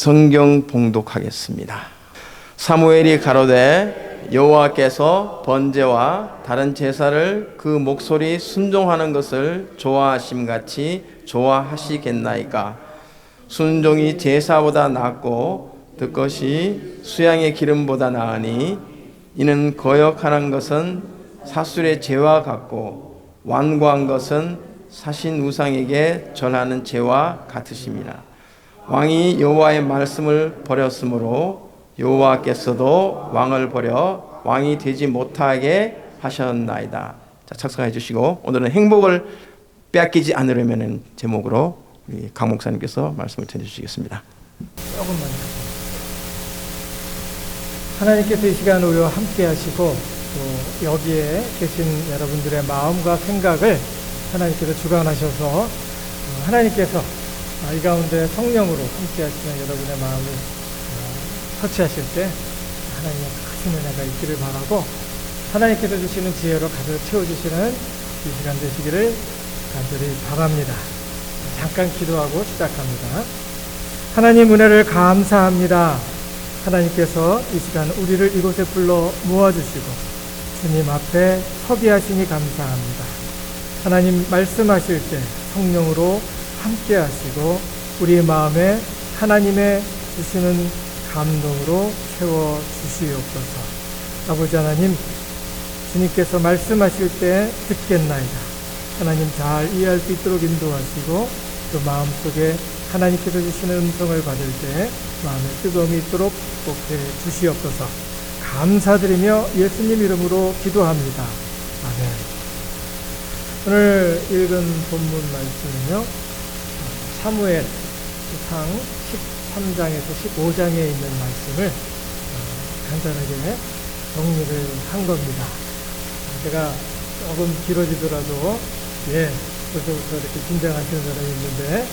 성경 봉독하겠습니다. 사무엘이 가로되 여호와께서 번제와 다른 제사를 그 목소리 순종하는 것을 좋아하심같이 좋아하시겠나이까. 순종이 제사보다 낫고 듣것이 수양의 기름보다 나으니 이는 거역하는 것은 사술의 죄와 같고 완고한 것은 사신 우상에게 절하는 죄와 같으심이라. 왕이 여호와의 말씀을 버렸으므로 여호와께서도 왕을 버려 왕이 되지 못하게 하셨나이다. 자, 작성해 주시고 오늘은 행복을 빼앗기지 않으려면 제목으로 우리 강 목사님께서 말씀을 전해주시겠습니다. 조금만. 하나님께서 이 시간 우리와 함께 하시고 또 여기에 계신 여러분들의 마음과 생각을 하나님께서 주관하셔서 하나님께서 이 가운데 성령으로 함께 하시는 여러분의 마음을 터치하실 때 하나님의 크신 은혜가 있기를 바라고 하나님께서 주시는 지혜로 가득 채워주시는 이 시간 되시기를 간절히 바랍니다. 잠깐 기도하고 시작합니다. 하나님 은혜를 감사합니다. 하나님께서 이 시간 우리를 이곳에 불러 모아주시고 주님 앞에 섭리하시니 감사합니다. 하나님 말씀하실 때 성령으로 함께 하시고 우리의 마음에 하나님의 주시는 감동으로 채워 주시옵소서. 아버지 하나님, 주님께서 말씀하실 때 듣겠나이다. 하나님 잘 이해할 수 있도록 인도하시고 또 마음속에 하나님께서 주시는 음성을 받을 때 마음의 뜨거움이 있도록 축복해 주시옵소서. 감사드리며 예수님 이름으로 기도합니다. 아멘. 오늘 읽은 본문 말씀은요, 사무엘상 13장에서 15장에 있는 말씀을 간단하게 정리를 한 겁니다. 제가 조금 길어지더라도 벌써부터 이렇게 긴장하시는 사람이 있는데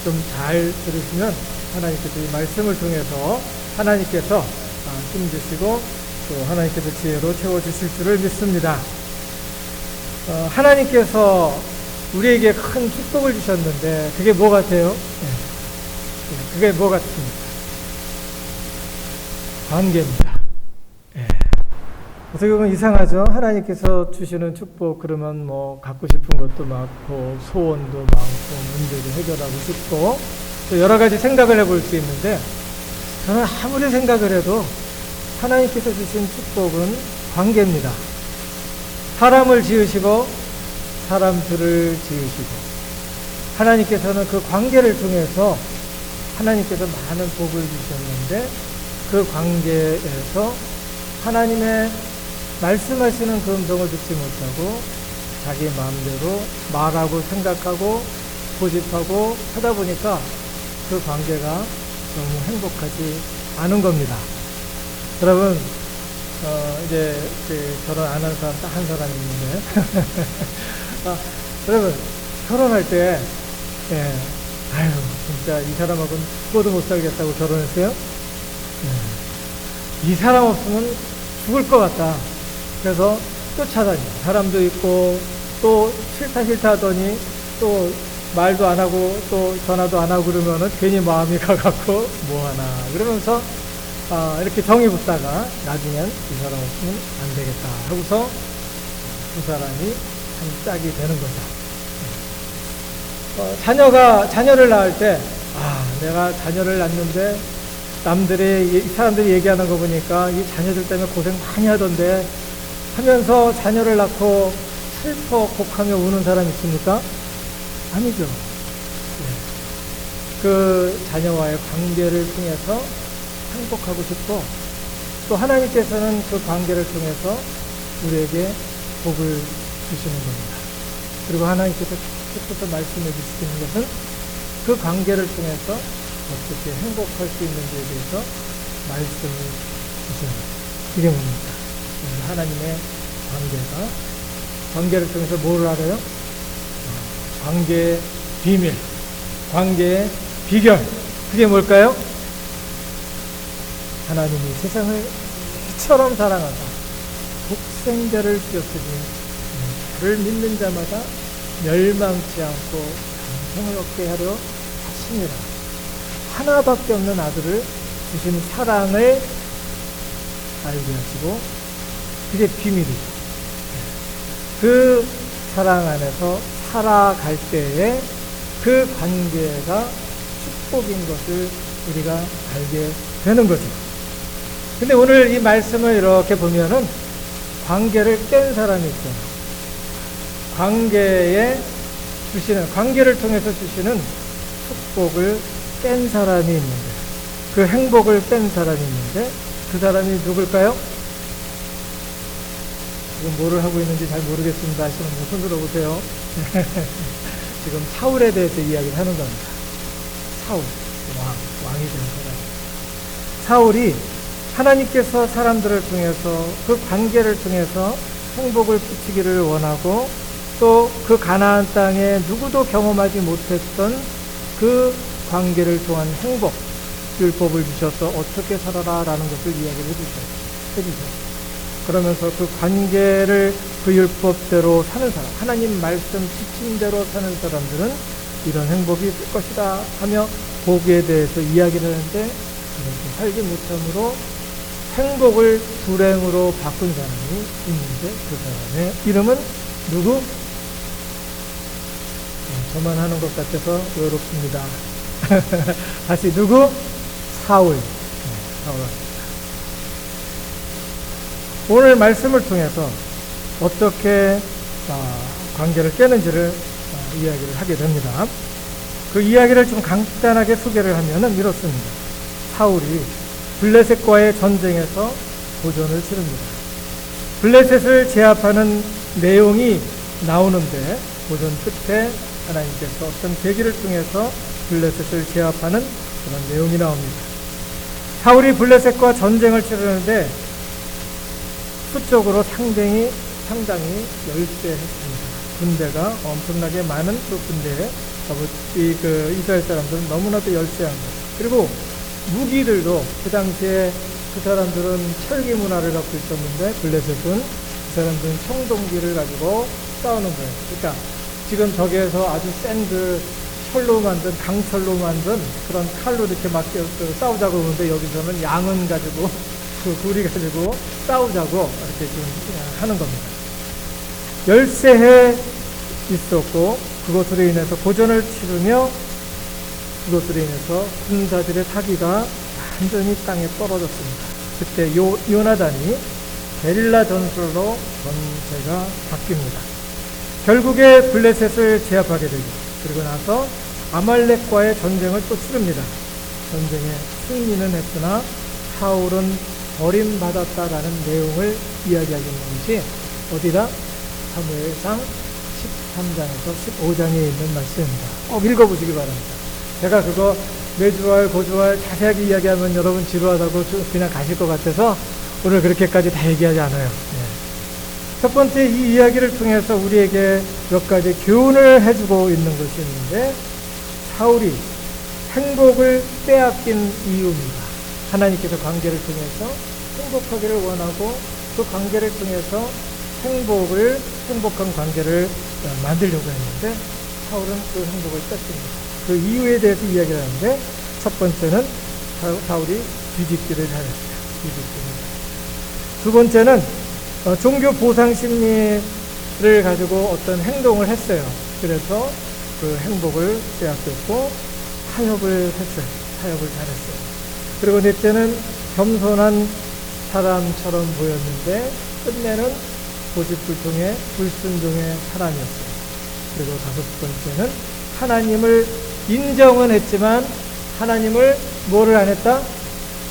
좀 잘 들으시면 하나님께서 이 말씀을 통해서 하나님께서 힘주시고 또 하나님께서 지혜로 채워주실 줄을 믿습니다. 하나님께서 우리에게 큰 축복을 주셨는데 그게 뭐 같아요? 그게 뭐 같습니까? 관계입니다. 어떻게 보면 이상하죠? 하나님께서 주시는 축복 그러면 뭐 갖고 싶은 것도 많고 소원도 많고 문제도 해결하고 싶고 또 여러 가지 생각을 해볼 수 있는데 저는 아무리 생각을 해도 하나님께서 주신 축복은 관계입니다. 사람을 지으시고 사람들을 지으시고 하나님께서는 그 관계를 통해서 하나님께서 많은 복을 주셨는데 그 관계에서 하나님의 말씀하시는 그 음성을 듣지 못하고 자기 마음대로 말하고 생각하고 고집하고 하다 보니까 그 관계가 너무 행복하지 않은 겁니다. 여러분 이제 결혼 안 한 사람 딱 한 사람 있는데 여러분 결혼할 때 진짜 이 사람하고는 죽어도 못 살겠다고 결혼했어요? 이 사람 없으면 죽을 것 같다. 그래서 쫓아다니 사람도 있고 또 싫다 하더니 또 말도 안 하고 또 전화도 안 하고 그러면은 괜히 마음이 가갖고 뭐하나 그러면서 이렇게 정이 붙다가 나중엔 이 사람 없으면 안 되겠다 하고서 두 사람이 한 짝이 되는 거죠. 자녀를 낳을 때 내가 자녀를 낳는데 사람들이 얘기하는 거 보니까 이 자녀들 때문에 고생 많이 하던데 하면서 자녀를 낳고 슬퍼 곡하며 우는 사람 있습니까? 아니죠. 그 자녀와의 관계를 통해서 행복하고 싶고 또 하나님께서는 그 관계를 통해서 우리에게 복을 주시는 겁니다. 그리고 하나님께서 계속해서 말씀해 주시는 것은 그 관계를 통해서 어떻게 행복할 수 있는지에 대해서 말씀을 주시는 거예요. 이게 뭡니까? 하나님의 관계를 통해서 뭘 알아요? 관계의 비밀, 관계의 비결. 그게 뭘까요? 하나님이 세상을 이처럼 사랑하사 독생자를 주었으니 그를 믿는 자마다 멸망치 않고 영생을 얻게 하려 하시니라. 하나밖에 없는 아들을 주신 사랑을 알게 하시고, 그게 비밀이죠. 그 사랑 안에서 살아갈 때에 그 관계가 축복인 것을 우리가 알게 되는 거죠. 근데 오늘 이 말씀을 이렇게 보면은 관계를 깬 사람이 있잖아요. 관계를 통해서 주시는 축복을 깬 사람이 있는데, 그 행복을 깬 사람이 있는데, 그 사람이 누굴까요? 지금 뭐를 하고 있는지 잘 모르겠습니다 하시는 분 손 들어보세요. 지금 사울에 대해서 이야기를 하는 겁니다. 사울, 왕이 된 사람. 사울이 하나님께서 사람들을 통해서, 그 관계를 통해서 행복을 끼치기를 원하고, 또 그 가나안 땅에 누구도 경험하지 못했던 그 관계를 통한 행복, 율법을 주셔서 어떻게 살아라 라는 것을 이야기를 해주셨어요. 그러면서 그 관계를, 그 율법대로 사는 사람, 하나님 말씀 지침대로 사는 사람들은 이런 행복이 있을 것이다 하며 거기에 대해서 이야기를 하는데, 그렇게 살지 못함으로 행복을 불행으로 바꾼 사람이 있는데, 그 사람의 이름은 누구? 저만 하는 것 같아서 외롭습니다. 다시 누구? 사울. 사울. 오늘 말씀을 통해서 어떻게 관계를 깨는지를 이야기를 하게 됩니다. 그 이야기를 좀 간단하게 소개를 하면은 이렇습니다. 사울이 블레셋과의 전쟁에서 도전을 치릅니다. 블레셋을 제압하는 내용이 나오는데, 도전 끝에 하나님께서 어떤 계기를 통해서 블레셋을 제압하는 그런 내용이 나옵니다. 사울이 블레셋과 전쟁을 치르는데 수적으로 상당히 열세했습니다. 군대가 엄청나게 많은 그 군대에 이스라엘 사람들은 너무나도 열세한 거예요. 그리고 무기들도 그 당시에 그 사람들은 철기 문화를 갖고 있었는데, 블레셋은 그 사람들은 청동기를 가지고 싸우는 거예요. 그러니까 지금 저기에서 아주 센 그 철로 만든, 강철로 만든 그런 칼로 이렇게 막 싸우자고 그러는데, 여기서는 양은 가지고 그 구리 가지고 싸우자고 이렇게 지금 하는 겁니다. 열세해 있었고, 그것으로 인해서 고전을 치르며, 그것으로 인해서 군사들의 사기가 완전히 땅에 떨어졌습니다. 그때 요나단이 게릴라 전술로 전세가 바뀝니다. 결국에 블레셋을 제압하게 되고, 그리고 나서 아말렉과의 전쟁을 또 치릅니다. 전쟁에 승리는 했으나 사울은 버림받았다라는 내용을 이야기하고 있는 것이 어디다? 사무엘상 13장에서 15장에 있는 말씀입니다. 꼭 읽어보시기 바랍니다. 제가 그거 매주알, 고주알 자세하게 이야기하면 여러분 지루하다고 그냥 가실 것 같아서 오늘 그렇게까지 다 얘기하지 않아요. 첫 번째, 이 이야기를 통해서 우리에게 몇 가지 교훈을 해주고 있는 것이 있는데, 사울이 행복을 빼앗긴 이유입니다. 하나님께서 관계를 통해서 행복하기를 원하고, 그 관계를 통해서 행복한 관계를 만들려고 했는데, 사울은 그 행복을 뺐습니다. 그 이유에 대해서 이야기를 하는데, 첫 번째는 사울이 뒤집기를 잘했어요. 두 번째는 종교 보상 심리를 가지고 어떤 행동을 했어요. 그래서 그 행복을 빼앗겼고, 타협을 했어요. 타협을 잘했어요. 그리고 넷째는 겸손한 사람처럼 보였는데, 끝내는 고집불통의 불순종의 사람이었어요. 그리고 다섯 번째는 하나님을 인정은 했지만, 하나님을 뭐를 안 했다?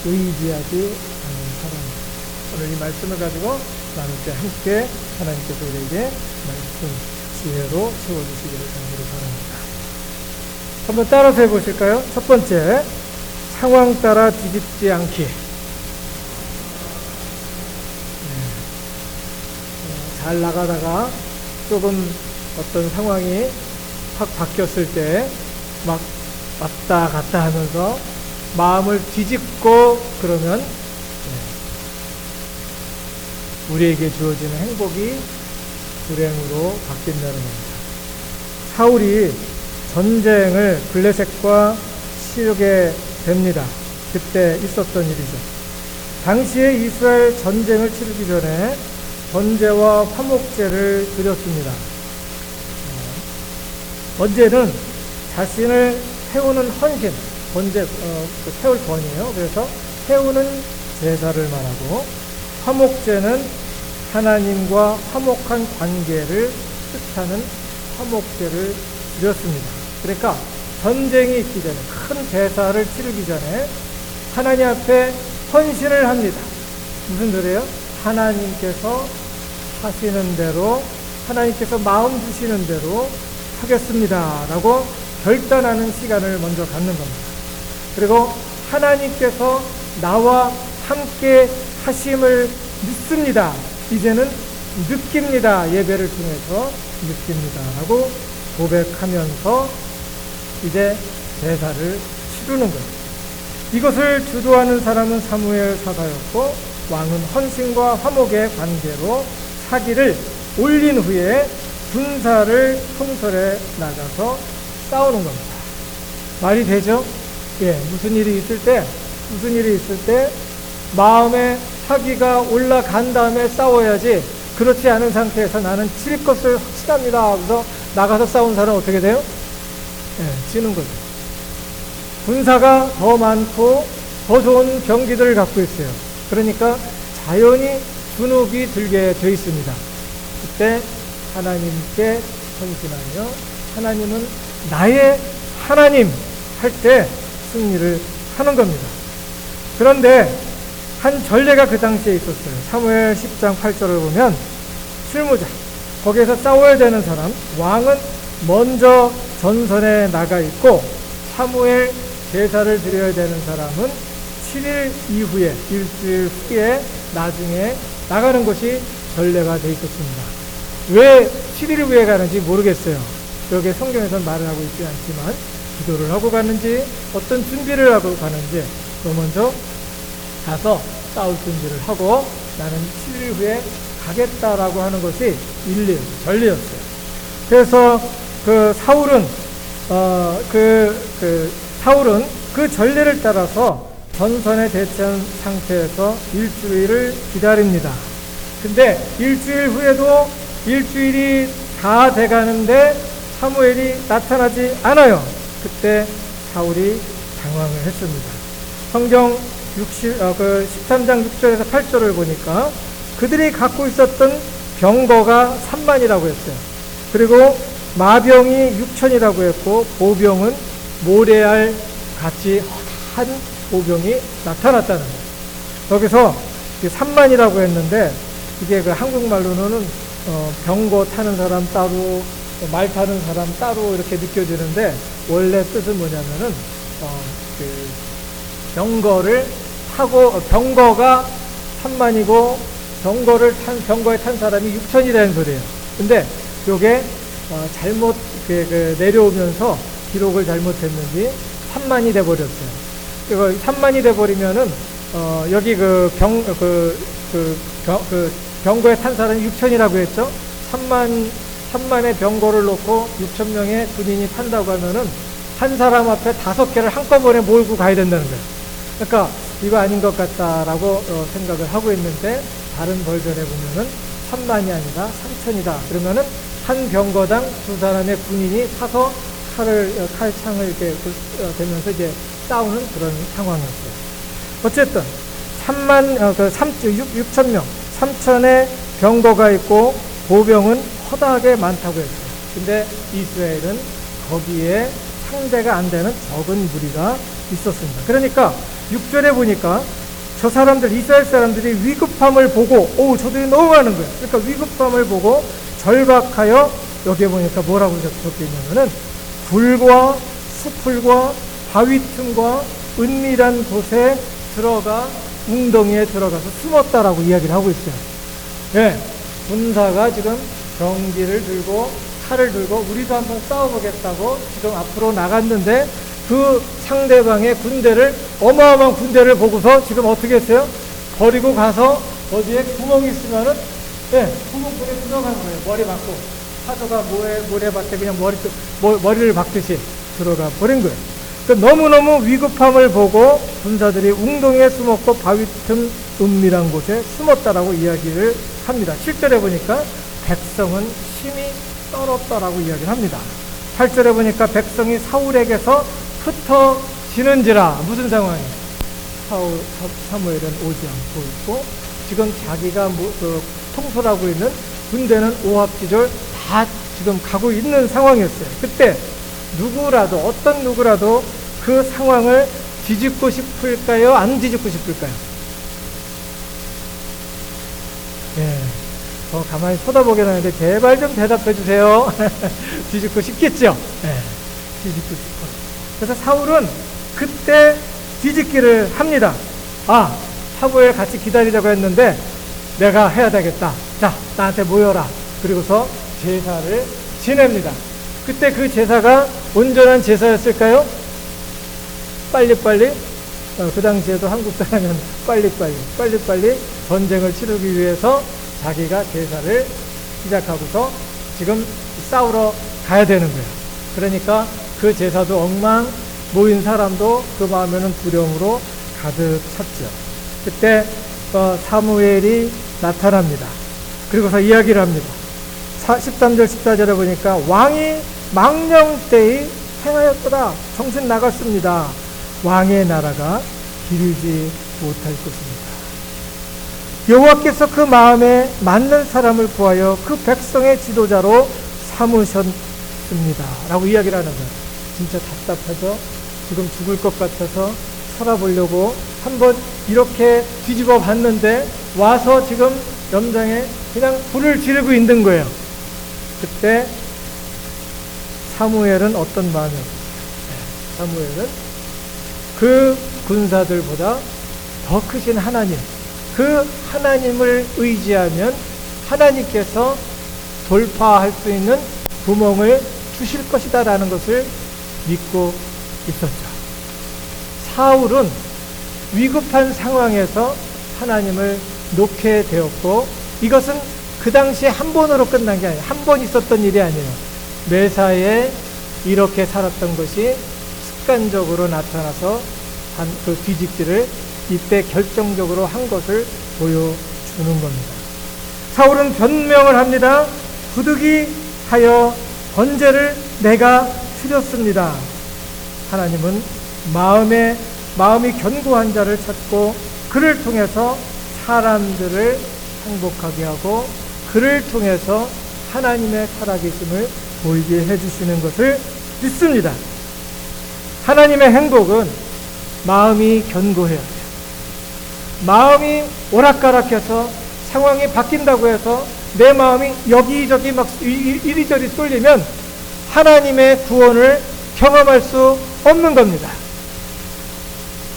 의지하지 않은 사람이었어요. 오늘 이 말씀을 가지고 나눌 때 함께 하나님께서 우리에게 말씀 지혜로 채워주시기를 간절히 바랍니다. 한번 따라서 해보실까요? 첫 번째, 상황 따라 뒤집지 않기. 잘 나가다가 조금 어떤 상황이 확 바뀌었을 때 막 왔다 갔다 하면서 마음을 뒤집고 그러면 우리에게 주어지는 행복이 불행으로 바뀐다는 겁니다. 사울이 전쟁을 블레셋과 치르게 됩니다. 그때 있었던 일이죠. 당시에 이스라엘 전쟁을 치르기 전에 번제와 화목제를 드렸습니다. 번제는 자신을 태우는 헌신, 번제, 태울 번이에요. 그래서 태우는 제사를 말하고, 화목제는 하나님과 화목한 관계를 뜻하는 화목제를 드렸습니다. 그러니까 전쟁이 있기 전에, 큰 대사를 치르기 전에 하나님 앞에 헌신을 합니다. 무슨 소리예요? 하나님께서 하시는 대로, 하나님께서 마음 주시는 대로 하겠습니다 라고 결단하는 시간을 먼저 갖는 겁니다. 그리고 하나님께서 나와 함께 하심을 믿습니다. 이제는 느낍니다. 예배를 통해서 느낍니다 라고 고백하면서 이제 제사를 치르는 거예요. 이것을 주도하는 사람은 사무엘 사사였고, 왕은 헌신과 화목의 관계로 사기를 올린 후에 군사를 통솔해 나가서 싸우는 겁니다. 말이 되죠? 예, 무슨 일이 있을 때 마음에 사기가 올라간 다음에 싸워야지, 그렇지 않은 상태에서 나는 칠 것을 확신합니다 그래서 나가서 싸운 사람은 어떻게 돼요? 예, 지는 거죠. 군사가 더 많고 더 좋은 병기들을 갖고 있어요. 그러니까 자연히 주눅이 들게 돼 있습니다. 그때 하나님께 헌신하며 하나님은 나의 하나님 할 때 승리를 하는 겁니다. 그런데 한 전례가 그 당시에 있었어요. 사무엘 10장 8절을 보면 실무자, 거기에서 싸워야 되는 사람, 왕은 먼저 전선에 나가 있고, 사무엘 제사를 드려야 되는 사람은 7일 이후에, 일주일 후에 나중에 나가는 것이 전례가 돼 있었습니다. 왜 7일 후에 가는지 모르겠어요. 여기 성경에서는 말을 하고 있지 않지만, 기도를 하고 가는지 어떤 준비를 하고 가는지, 먼저 가서 싸울 준비를 하고 나는 7일 후에 가겠다라고 하는 것이 전례였어요. 그래서 사울은 그 전례를 따라서 전선에 대치한 상태에서 일주일을 기다립니다. 근데 일주일 후에도 일주일이 다 돼가는데 사무엘이 나타나지 않아요. 그때 사울이 당황을 했습니다. 성경 13장 6절에서 8절을 보니까 그들이 갖고 있었던 병거가 3만이라고 했어요. 그리고 마병이 6천이라고 했고, 보병은 모래알 같이 한 보병이 나타났다는 거예요. 여기서 3만이라고 했는데, 이게 그 한국말로는 병거 타는 사람 따로, 말 타는 사람 따로 이렇게 느껴지는데, 원래 뜻은 뭐냐면은 병거를 타고, 병거가 3만이고 병거에 탄 사람이 6천이라는 소리예요. 근데 요게 잘못 내려오면서 기록을 잘못했는지 3만이 돼 버렸어요. 이거 3만이 돼 버리면은 여기 병거에 탄 사람이 6천이라고 했죠. 3만의 병거를 놓고 6천 명의 군인이 탄다고 하면은 한 사람 앞에 5개를 한꺼번에 몰고 가야 된다는 거예요. 그러니까 이거 아닌 것 같다라고 생각을 하고 있는데, 다른 버전에 보면은 3만이 아니라 3천이다. 그러면은 한 병거당 2사람의 군인이 타서 칼창을 이렇게 대면서 이제 싸우는 그런 상황이었어요. 어쨌든 6천 명, 3천의 병거가 있고 보병은 허다하게 많다고 했어요. 근데 이스라엘은 거기에 상대가 안 되는 적은 무리가 있었습니다. 그러니까 6절에 보니까 저 사람들, 이스라엘 사람들이 위급함을 보고, 저들이 너무 많은 거예요. 그러니까 위급함을 보고 절박하여, 여기에 보니까 뭐라고 적혀 있냐면은 굴과 수풀과 바위 틈과 은밀한 곳에 들어가, 웅덩이에 들어가서 숨었다라고 이야기를 하고 있어요. 예, 군사가 지금 병기를 들고 칼을 들고 우리도 한번 싸워보겠다고 지금 앞으로 나갔는데, 그 상대방의 군대를, 어마어마한 군대를 보고서 지금 어떻게 했어요? 버리고 가서 어디에 구멍이 있으면은, 구멍에 들어간 거예요. 머리 맞고. 사도가 모래밭에 그냥 머리를 박듯이 들어가 버린 거예요. 그 너무너무 위급함을 보고 군사들이 웅덩이에 숨었고 바위 틈 은밀한 곳에 숨었다라고 이야기를 합니다. 7절에 보니까 백성은 심히 떨었다라고 이야기를 합니다. 8절에 보니까 백성이 사울에게서 흩어지는지라. 무슨 상황이에요? 사무엘은 오지 않고 있고 지금 자기가 통솔하고 있는 군대는 오합지졸 다 지금 가고 있는 상황이었어요. 그때 누구라도, 어떤 누구라도 그 상황을 뒤집고 싶을까요? 안 뒤집고 싶을까요? 예, 가만히 쳐다보긴 하는데 제발 좀 대답해 주세요. 뒤집고 싶겠죠? 예, 뒤집고 싶어. 그래서 사울은 그때 뒤집기를 합니다. 아, 사무엘 같이 기다리자고 했는데 내가 해야 되겠다. 자, 나한테 모여라. 그리고서 제사를 지냅니다. 그때 그 제사가 온전한 제사였을까요? 빨리빨리, 그 당시에도 한국 사람은 빨리빨리 전쟁을 치르기 위해서 자기가 제사를 시작하고서 지금 싸우러 가야 되는 거예요. 그러니까 그 제사도 엉망, 모인 사람도 그 마음에는 두려움으로 가득 찼죠. 그때 사무엘이 나타납니다. 그리고서 이야기를 합니다. 13절 14절에 보니까 왕이 망령되이 행하였더라. 정신 나갔습니다. 왕의 나라가 기르지 못할 것입니다. 여호와께서 그 마음에 맞는 사람을 구하여 그 백성의 지도자로 삼으셨습니다. 라고 이야기를 하는 거예요. 진짜 답답하죠? 지금 죽을 것 같아서 살아보려고 한번 이렇게 뒤집어 봤는데 와서 지금 염장에 그냥 불을 지르고 있는 거예요. 그때 사무엘은 어떤 마음이었어요? 사무엘은 그 군사들보다 더 크신 하나님, 그 하나님을 의지하면 하나님께서 돌파할 수 있는 구멍을 주실 것이다 라는 것을 믿고 있었죠. 사울은 위급한 상황에서 하나님을 놓게 되었고, 이것은 그 당시에 한 번으로 끝난 게 아니에요. 한 번 있었던 일이 아니에요. 매사에 이렇게 살았던 것이 습관적으로 나타나서 그 뒤집기를 이때 결정적으로 한 것을 보여주는 겁니다. 사울은 변명을 합니다. 부득이하여 번제를 내가 드렸습니다. 하나님은 마음이 견고한 자를 찾고 그를 통해서 사람들을 행복하게 하고 그를 통해서 하나님의 살아계심을 보이게 해주시는 것을 믿습니다. 하나님의 행복은 마음이 견고해야 돼요. 마음이 오락가락해서 상황이 바뀐다고 해서 내 마음이 여기저기 막 이리저리 쏠리면 하나님의 구원을 경험할 수 없는 겁니다.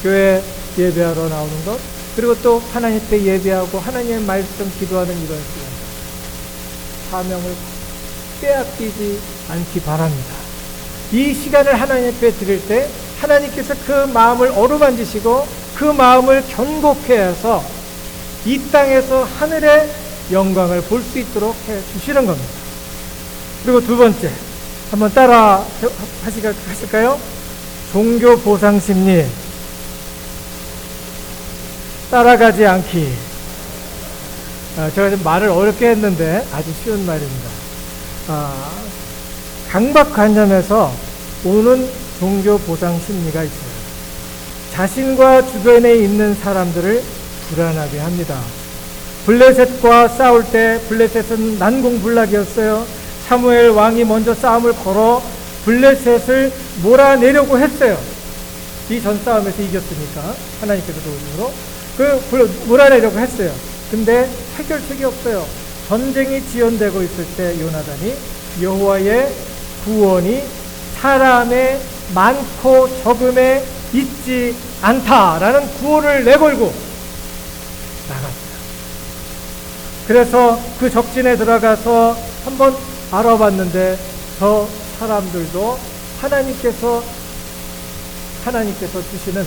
교회 예배하러 나오는 것, 그리고 또 하나님 때 예배하고 하나님의 말씀 기도하는 이런 시간, 사명을 빼앗기지 않기 바랍니다. 이 시간을 하나님 앞에 드릴 때 하나님께서 그 마음을 어루만지시고 그 마음을 견고케 해서 이 땅에서 하늘의 영광을 볼 수 있도록 해 주시는 겁니다. 그리고 두 번째, 한번 따라 하실까요? 종교 보상 심리. 따라가지 않기. 제가 좀 말을 어렵게 했는데 아주 쉬운 말입니다. 강박관념에서 오는 종교 보상 심리가 있어요. 자신과 주변에 있는 사람들을 불안하게 합니다. 블레셋과 싸울 때 블레셋은 난공불락이었어요. 사무엘 왕이 먼저 싸움을 걸어 블레셋을 몰아내려고 했어요. 이 전 싸움에서 이겼으니까 하나님께서 도우심으로 몰아내려고 했어요. 근데 해결책이 없어요. 전쟁이 지연되고 있을 때 요나단이 여호와의 구원이 사람의 많고 적음에 있지 않다라는 구호를 내걸고 나갔어요. 그래서 그 적진에 들어가서 한번 알아봤는데 저 사람들도 하나님께서 주시는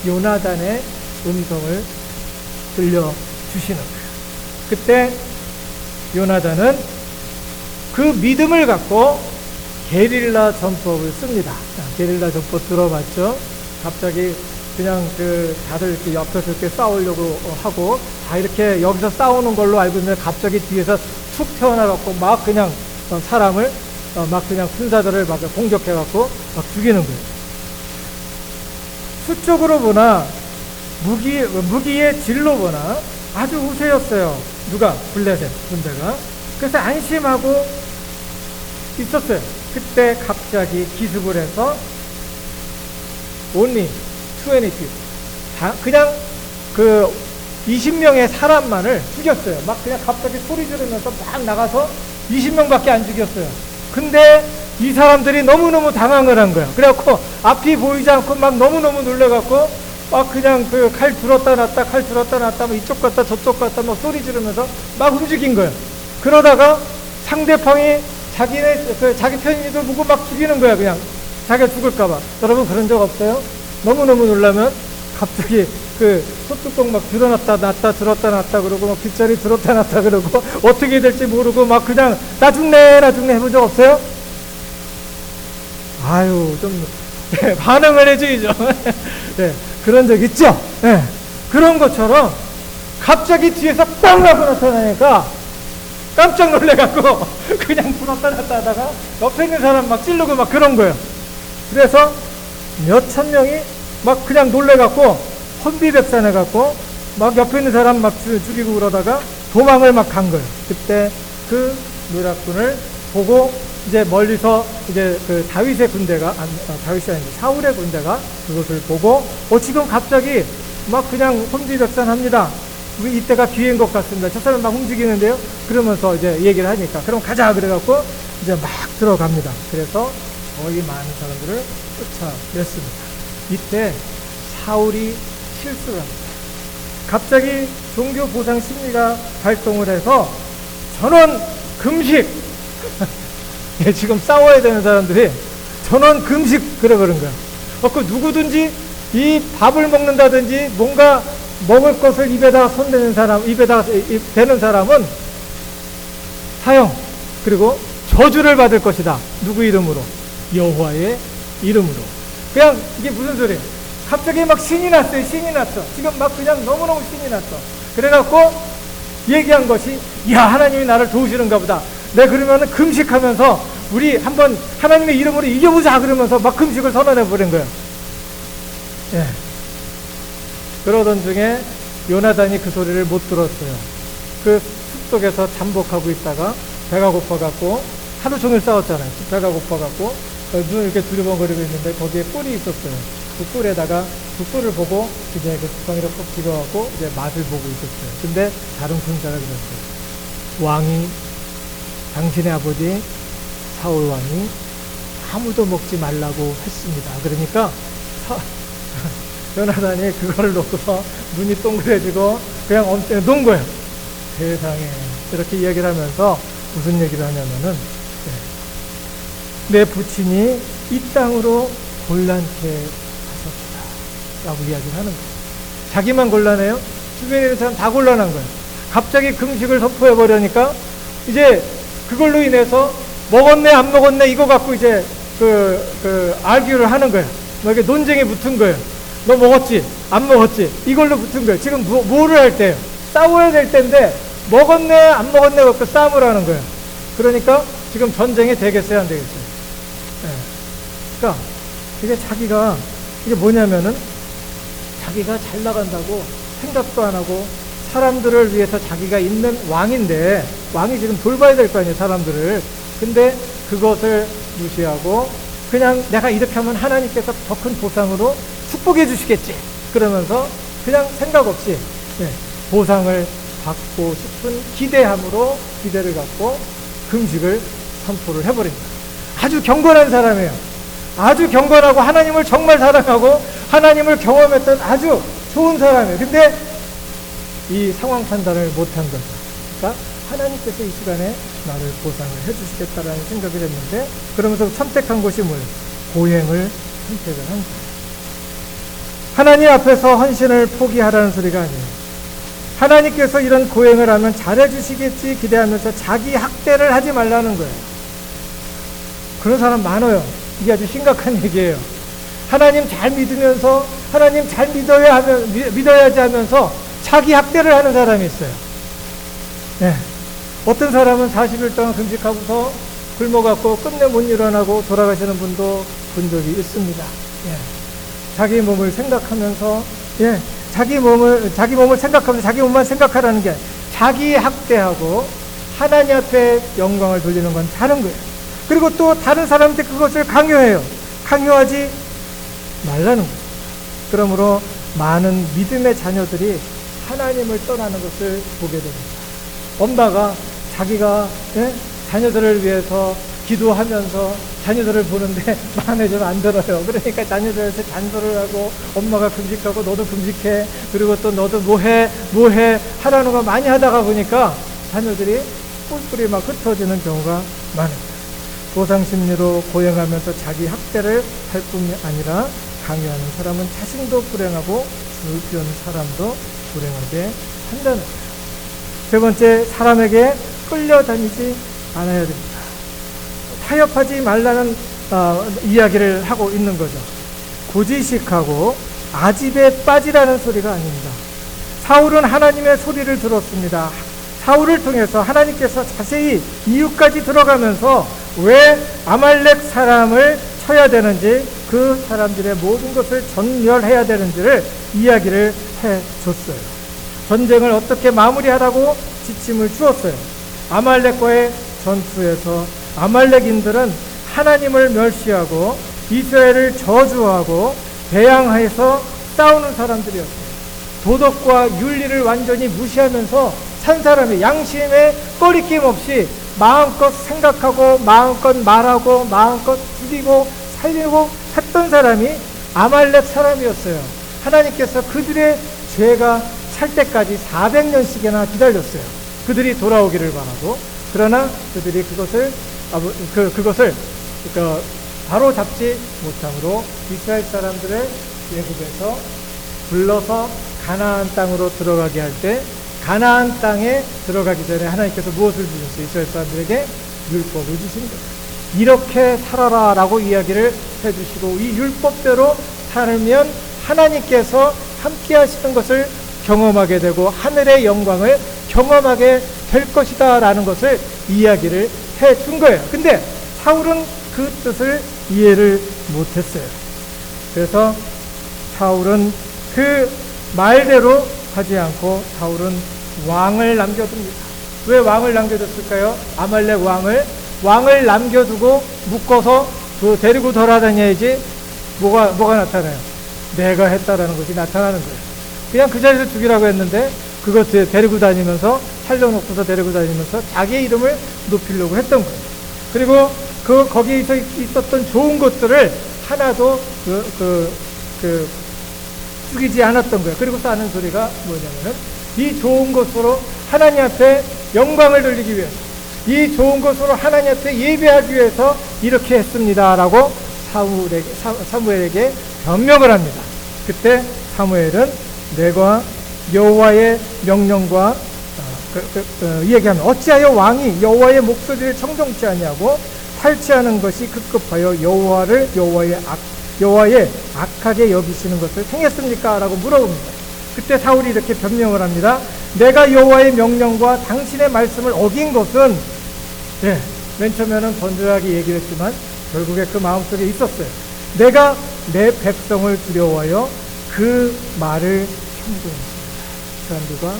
요나단의 음성을 들려주시는 거예요. 그때 요나단은 그 믿음을 갖고 게릴라 전법을 씁니다. 게릴라 전법 들어봤죠? 갑자기 그냥 다들 이렇게 옆에서 이렇게 싸우려고 하고 다 이렇게 여기서 싸우는 걸로 알고 있는데 갑자기 뒤에서 툭 튀어나갖고 막 그냥 사람을 막 그냥 군사들을 막 공격해갖고 막 죽이는 거예요. 수적으로 보나 무기의 질로 보나 아주 우세였어요. 누가? 블레셋 군대가. 그래서 안심하고 있었어요. 그때 갑자기 기습을 해서 only 20 그냥 20명의 사람만을 죽였어요. 막 그냥 갑자기 소리 지르면서 막 나가서 20명밖에 안 죽였어요. 근데 이 사람들이 너무너무 당황을 한 거야. 그래갖고 앞이 보이지 않고 막 너무너무 놀래갖고 막 그냥 칼 들었다 놨다 칼 들었다 놨다 막 이쪽 갔다 저쪽 갔다 막 소리 지르면서 막 움직인 거야. 그러다가 상대방이 자기 편인지도 보고 막 죽이는 거야. 그냥 자기가 죽을까봐. 여러분 그런 적 없어요? 너무너무 놀라면 갑자기 소뚜껑 막 들어놨다 놨다 들었다 놨다 그러고 막 빗자리 들었다 놨다 그러고 어떻게 될지 모르고 막 그냥 나 죽네 해본 적 없어요? 아유 좀 반응을 해줘야죠. 네, 그런 적 있죠. 네, 그런 것처럼 갑자기 뒤에서 뻥 하고 나타나니까 깜짝 놀래갖고 그냥 들었다 놨다 하다가 옆에 있는 사람 막 찌르고 막 그런 거예요. 그래서 몇천 명이 막 그냥 놀래갖고 혼비백산해갖고 막 옆에 있는 사람 막 죽이고 그러다가 도망을 막 간 거예요. 그때 그 노략군을 보고 이제 멀리서 이제 다윗의 군대가 다윗이 아니고 사울의 군대가 그것을 보고 지금 갑자기 막 그냥 혼비백산합니다. 우리 이때가 기회인 것 같습니다. 저 사람 막 움직이는데요. 그러면서 이제 얘기를 하니까 그럼 가자 그래갖고 이제 막 들어갑니다. 그래서 거의 많은 사람들을 쫓아냈습니다. 이때 사울이 실수를 합니다. 갑자기 종교 보상 심리가 발동을 해서 전원 금식. 지금 싸워야 되는 사람들이 전원 금식 그런 거야. 그 누구든지 이 밥을 먹는다든지 뭔가 먹을 것을 입에다가 손대는 사람, 입에다가 대는 사람은 사형 그리고 저주를 받을 것이다. 누구 이름으로? 여호와의 이름으로. 그냥 이게 무슨 소리예요? 갑자기 막 신이 났어요. 신이 났어. 지금 막 그냥 너무너무 신이 났어. 그래갖고 얘기한 것이 야 하나님이 나를 도우시는가 보다. 내 그러면은 금식하면서 우리 한번 하나님의 이름으로 이겨보자 그러면서 막 금식을 선언해버린 거예요. 예. 그러던 중에 요나단이 그 소리를 못 들었어요. 그 숲속에서 잠복하고 있다가 배가 고파갖고 하루 종일 싸웠잖아요. 배가 고파갖고 눈을 이렇게 두리번거리고 있는데 거기에 꿀이 있었어요. 그 꿀에다가 그 꿀을 보고 이제 그 뚜껑이를 꼭 집어갖고 이제 맛을 보고 있었어요. 근데 다른 군사가 그랬어요. 왕이 당신의 아버지 사울 왕이 아무도 먹지 말라고 했습니다. 그러니까 요나단이 그걸 놓고서 눈이 동그래지고 그냥 엄청 논 거예요. 세상에 이렇게 이야기를 하면서 무슨 얘기를 하냐면은 내 부친이 이 땅으로 곤란케 하셨다 라고 이야기를 하는 거예요. 자기만 곤란해요? 주변에 있는 사람 다 곤란한 거예요. 갑자기 금식을 선포해버리니까 이제 그걸로 인해서 먹었네 안 먹었네 이거 갖고 이제 알기를 하는 거예요. 뭐 이게 논쟁이 붙은 거예요. 너 먹었지? 안 먹었지? 이걸로 붙은 거예요. 지금 뭐를 할 때예요? 싸워야 될 때인데 먹었네 안 먹었네 갖고 싸움을 하는 거예요. 그러니까 지금 전쟁이 되겠어요 안 되겠어요? 네. 그러니까 이게 뭐냐면은 자기가 잘 나간다고 생각도 안 하고 사람들을 위해서 자기가 있는 왕인데 왕이 지금 돌봐야 될 거 아니에요 사람들을. 근데 그것을 무시하고 그냥 내가 이렇게 하면 하나님께서 더 큰 보상으로 축복해 주시겠지 그러면서 그냥 생각 없이 보상을 받고 싶은 기대함으로 기대를 갖고 금식을 선포를 해버립니다. 아주 경건한 사람이에요. 아주 경건하고 하나님을 정말 사랑하고 하나님을 경험했던 아주 좋은 사람이에요. 근데 이 상황 판단을 못한 거죠. 그러니까 하나님께서 이 시간에 나를 보상을 해주시겠다라는 생각을 했는데 그러면서 선택한 것이 뭐예요? 고행을 선택을 한 거예요. 하나님 앞에서 헌신을 포기하라는 소리가 아니에요. 하나님께서 이런 고행을 하면 잘해주시겠지 기대하면서 자기 학대를 하지 말라는 거예요. 그런 사람 많아요. 이게 아주 심각한 얘기예요. 하나님 잘 믿으면서 하나님 잘 믿어야지 하면서 자기 학대를 하는 사람이 있어요. 네. 어떤 사람은 40일 동안 금식하고서 굶어갖고 끝내 못 일어나고 돌아가시는 분도 본 적이 있습니다. 예. 자기 몸을 생각하면서, 예. 자기 몸을 생각하면서 자기 몸만 생각하라는 게 자기 학대하고 하나님 앞에 영광을 돌리는 건 다른 거예요. 그리고 또 다른 사람한테 그것을 강요해요. 강요하지 말라는 거예요. 그러므로 많은 믿음의 자녀들이 하나님을 떠나는 것을 보게 됩니다. 엄마가 자기가 자녀들을 위해서 기도하면서 자녀들을 보는데 마음에 좀 안 들어요. 그러니까 자녀들한테 잔소리를 하고 엄마가 금식하고 너도 금식해. 그리고 또 너도 뭐해 하라는 거 많이 하다가 보니까 자녀들이 뿔뿔이 막 흩어지는 경우가 많습니다. 보상심리로 고행하면서 자기 학대를 할 뿐이 아니라 강요하는 사람은 자신도 불행하고 주변 사람도 불행하게 한다는 거예요. 세 번째, 사람에게 끌려다니지 않아야 됩니다. 타협하지 말라는 이야기를 하고 있는 거죠. 고지식하고 아집에 빠지라는 소리가 아닙니다. 사울은 하나님의 소리를 들었습니다. 사울을 통해서 하나님께서 자세히 이유까지 들어가면서 왜 아말렉 사람을 쳐야 되는지, 그 사람들의 모든 것을 전멸해야 되는지를 이야기를 해줬어요. 전쟁을 어떻게 마무리하라고 지침을 주었어요. 아말렉과의 전투에서 아말렉인들은 하나님을 멸시하고 이스라엘을 저주하고 배양해서 싸우는 사람들이었어요. 도덕과 윤리를 완전히 무시하면서 산 사람이 양심에 꺼리낌 없이 마음껏 생각하고 마음껏 말하고 마음껏 죽이고 살리고 했던 사람이 아말렉 사람이었어요. 하나님께서 그들의 죄가 찰 때까지 400년씩이나 기다렸어요. 그들이 돌아오기를 바라고. 그러나 그들이 그것을 바로 잡지 못함으로 이스라엘 사람들의 애굽에서 불러서 가나안 땅으로 들어가게 할 때, 가나안 땅에 들어가기 전에 하나님께서 무엇을 주셨어요? 이스라엘 사람들에게 율법을 주신 거예요. 이렇게 살아라 라고 이야기를 해주시고, 이 율법대로 살면 하나님께서 함께 하시는 것을 경험하게 되고 하늘의 영광을 경험하게 될 것이다 라는 것을 이야기를 해준 거예요. 근데 사울은 그 뜻을 이해를 못했어요. 그래서 사울은 그 말대로 하지 않고 사울은 왕을 남겨둡니다. 왜 왕을 남겨뒀을까요? 아말렉 왕을 남겨두고 묶어서 데리고 돌아다녀야지 뭐가 나타나요? 내가 했다라는 것이 나타나는 거예요. 그냥 그 자리에서 죽이라고 했는데 그거 데리고 다니면서, 살려놓고서 데리고 다니면서 자기의 이름을 높이려고 했던 거예요. 그리고 거기서 있었던 좋은 것들을 하나도 죽이지 않았던 거예요. 그리고서 하는 소리가 뭐냐면은, 이 좋은 것으로 하나님 앞에 영광을 돌리기 위해서, 이 좋은 것으로 하나님 앞에 예배하기 위해서 이렇게 했습니다 라고 사무엘에게 변명을 합니다. 그때 사무엘은 내가 여호와의 명령과 이야기하면, 어찌하여 왕이 여호와의 목소리를 청종치 아니하고 탈취하는 것이 급급하여 여호와의 악하게 여기시는 것을 행했습니까? 라고 물어봅니다. 그때 사울이 이렇게 변명을 합니다. 내가 여호와의 명령과 당신의 말씀을 어긴 것은, 맨 처음에는 번들하게 얘기를 했지만 결국에 그 마음속에 있었어요. 내가 내 백성을 두려워하여 그 말을 형도했습니다. 사람들과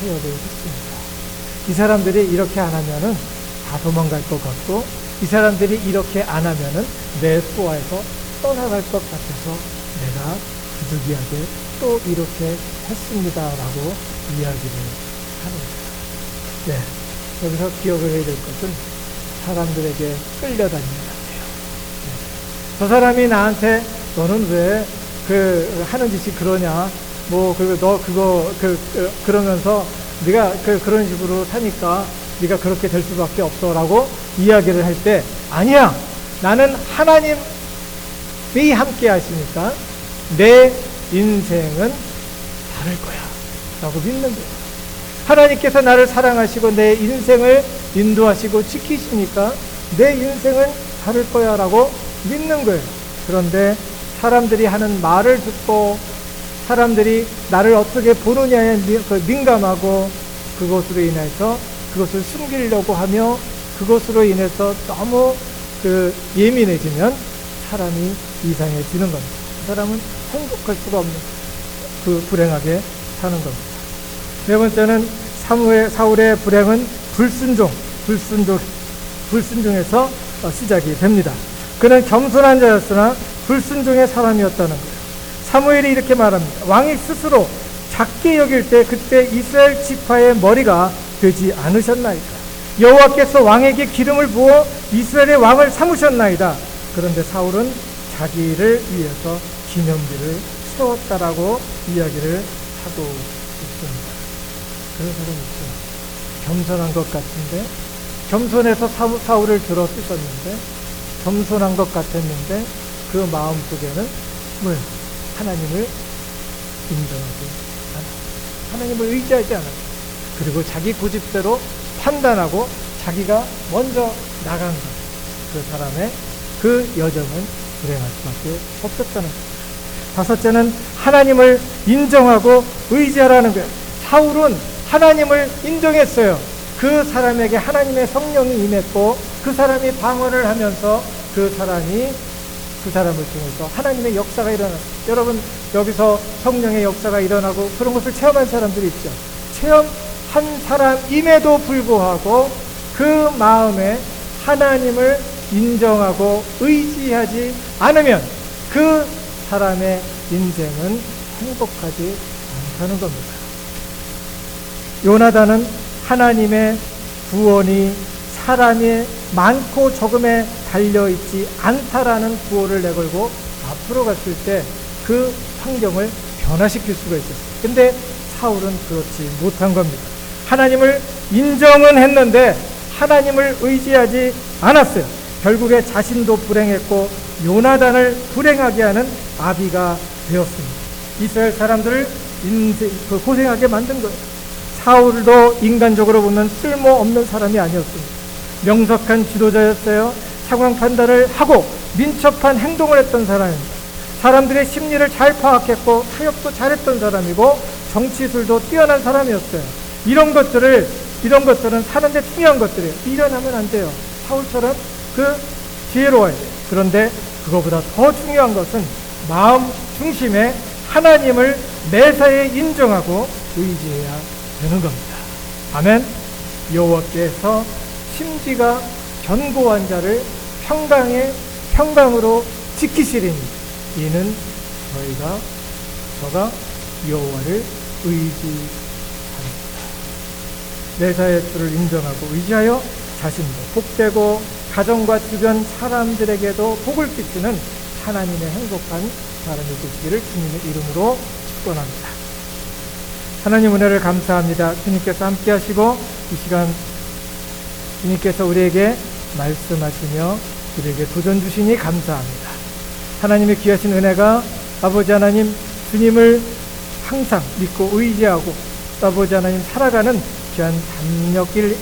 타협을 했습니다. 이 사람들이 이렇게 안 하면은 다 도망갈 것 같고, 이 사람들이 이렇게 안 하면은 내 수하에서 떠나갈 것 같아서 내가 부득이하게 또 이렇게 했습니다라고 이야기를 하는 거예요. 여기서 기억을 해야 될 것은 사람들에게 끌려다니면 안 돼요. 저 사람이 나한테 너는 왜 하는 짓이 그러냐? 그러면서 네가 그런 식으로 사니까 네가 그렇게 될 수밖에 없어라고 이야기를 할 때, 아니야, 나는 하나님이 함께 하시니까 내 인생은 다를 거야 라고 믿는 거예요. 하나님께서 나를 사랑하시고 내 인생을 인도하시고 지키시니까 내 인생은 다를 거야 라고 믿는 거예요. 그런데 사람들이 하는 말을 듣고 사람들이 나를 어떻게 보느냐에 민감하고 그것으로 인해서 그것을 숨기려고 하며 그것으로 인해서 너무 예민해지면 사람이 이상해지는 겁니다. 그 사람은 행복할 수가 없는 불행하게 사는 겁니다. 네 번째는 사울의 불행은 불순종에서 시작이 됩니다. 그는 겸손한 자였으나 불순종의 사람이었다는 거예요. 사무엘이 이렇게 말합니다. 왕이 스스로 작게 여길 때 그때 이스라엘 지파의 머리가 되지 않으셨나이다. 여호와께서 왕에게 기름을 부어 이스라엘의 왕을 삼으셨나이다. 그런데 사울은 자기를 위해서 기념비를 세웠다라고 이야기를 하고 있습니다. 그런 사람이 있죠. 겸손한 것 같은데, 겸손해서 사울을 들어 쓰셨는데, 겸손한 것 같았는데 그 마음 속에는 뭐예요? 하나님을 인정하지 않아, 하나님을 의지하지 않아. 그리고 자기 고집대로 판단하고 자기가 먼저 나간 것. 그 사람의 그 여정은 불행할 수밖에 없었다는 거예요. 다섯째는 하나님을 인정하고 의지하라는 거예요. 사울은 하나님을 인정했어요. 그 사람에게 하나님의 성령이 임했고 그 사람이 방언을 하면서 그 사람을 통해서 하나님의 역사가 일어났어요. 여러분, 여기서 성령의 역사가 일어나고 그런 것을 체험한 사람들이 있죠. 체험한 사람임에도 불구하고 그 마음에 하나님을 인정하고 의지하지 않으면 그 사람의 인생은 행복하지 않다는 겁니다. 요나단은 하나님의 구원이 사람의 많고 적음에 달려있지 않다라는 구호를 내걸고 앞으로 갔을 때 그 환경을 변화시킬 수가 있었어요. 근데 사울은 그렇지 못한 겁니다. 하나님을 인정은 했는데 하나님을 의지하지 않았어요. 결국에 자신도 불행했고 요나단을 불행하게 하는 아비가 되었습니다. 이스라엘 사람들을 고생하게 만든 거예요. 사울도 인간적으로 보면 쓸모없는 사람이 아니었습니다. 명석한 지도자였어요. 상황 판단을 하고 민첩한 행동을 했던 사람입니다. 사람들의 심리를 잘 파악했고 타협도 잘했던 사람이고 정치술도 뛰어난 사람이었어요. 이런 것들은 사는데 중요한 것들이에요. 미련하면 안 돼요. 사울처럼 지혜로워야 돼요. 그런데 그거보다 더 중요한 것은 마음 중심에 하나님을 매사에 인정하고 의지해야 되는 겁니다. 아멘. 여호와께서 심지가 견고한 자를 평강으로 지키시리니 이는 저가 여호와를 의지합니다. 매사의 주를 인정하고 의지하여 자신도 복되고 가정과 주변 사람들에게도 복을 끼치는 하나님의 행복한 사람이 되시기를 주님의 이름으로 축원합니다. 하나님 은혜를 감사합니다. 주님께서 함께 하시고 이 시간 주님께서 우리에게 말씀하시며 우리에게 도전 주시니 감사합니다. 하나님의 귀하신 은혜가 아버지 하나님 주님을 항상 믿고 의지하고 아버지 하나님 살아가는 귀한 담력이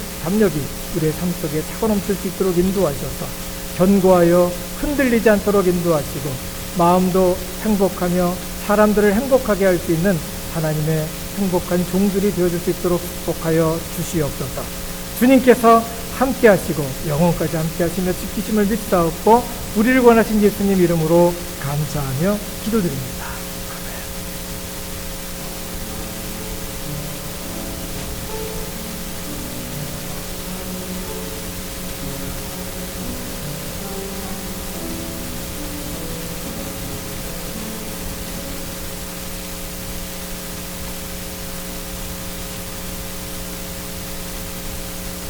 우리의 삶 속에 차고 넘칠 수 있도록 인도하셔서 견고하여 흔들리지 않도록 인도하시고 마음도 행복하며 사람들을 행복하게 할 수 있는 하나님의 행복한 종들이 되어줄 수 있도록 축복하여 주시옵소서. 주님께서 함께 하시고 영원까지 함께 하시며 지키심을 믿사옵고 우리를 원하신 예수님 이름으로 감사하며 기도드립니다.